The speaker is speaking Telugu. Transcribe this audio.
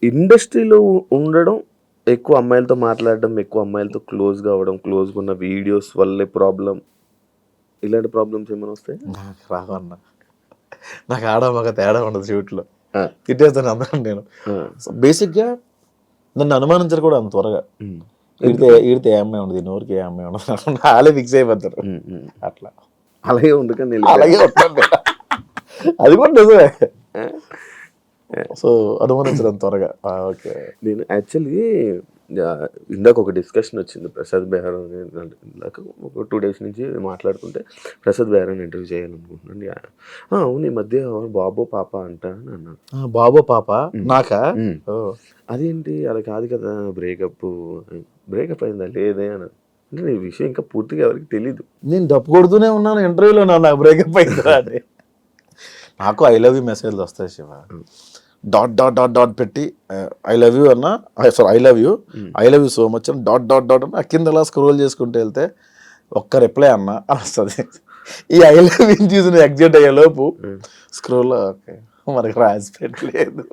ఇండస్ట్రీలో ఉండడం, ఎక్కువ అమ్మాయిలతో మాట్లాడడం, ఎక్కువ అమ్మాయిలతో క్లోజ్‌గా అవ్వడం, క్లోజ్‌గా ఉన్న వీడియోస్ వల్లే ప్రాబ్లమ్, ఇలాంటి ప్రాబ్లమ్స్ ఏమైనా వస్తాయా? నాకు రావన్న. నాకు ఆడ మగ తేడా ఉండదు షూట్‌లో. ఆ! తిట్టేస్తాను అందరం నేను. ఆ! సో, బేసిక్‌గా నన్ను అనుమానించరు కూడా అంత త్వరగా. హ్మ్. ఈడితే ఎందుకు? ఈడితే ఏ అమ్మాయి ఉండదు. ఈయనూరికి ఏ అమ్మాయి ఉండదు. ఆళ్ళే ఫిక్స్ అయిపోతారు. హ్మ్. అట్లా. అలాగే ఉండకని అలాగే ఎళ్ళిపోయారా? ఉంటాను. అది కూడా నిజమే. ఆ! సో, అనుమానించరు అంత త్వరగా. ఓకే. నేను యాక్చువల్లీ ఇందాక ఒక డిస్కషన్ వచ్చింది. ప్రసాద్ బెహ్రా ఇందాక ఒక 2 డేస్ నుంచి మాట్లాడుతుంటే, ప్రసాద్ బెహ్రాని ఇంటర్వ్యూ చేయాలనుకుంటున్నాను. అవును ఈ మధ్య బాబో, పాప అంట అని అన్నాడు. బాబో పాప హ్మ్. నాకా? హ్మ్. ఓహ్! అదేంటి అలా కాదు కదా! బ్రేకప్ అయిందా? లేదే అన్నాడు. అంటే ఈ విషయం ఇంకా పూర్తిగా ఎవరికీ తెలీదు. నేను డప్పు కొడుతూనే ఉన్నాను ఇంటర్వ్యూలో నాకు బ్రేకప్ అయిందిరా అని. నాకు ఐ లవ్ యూ మెసేజ్లు వస్తాయి శివ. హ్మ్. డాట్ డాట్ డాట్ డాట్ పెట్టి ఐ లవ్ యూ అన్న, సారీ ఐ లవ్ యూ, హ్మ్. I love you so much అని డాట్ డాట్ డాట్ అని కింద అలా స్క్రోల్ చేసుకుంటూ వెళ్తే ఒక్క రిప్లై అన్న అని వస్తుంది. ఈ ఐ లవ్ యూ చూసిన ఎగ్జిట్ అయ్యే లోపు హ్మ్. స్క్రోల్ ఓకే మనకి రాసి పెట్టలేదు.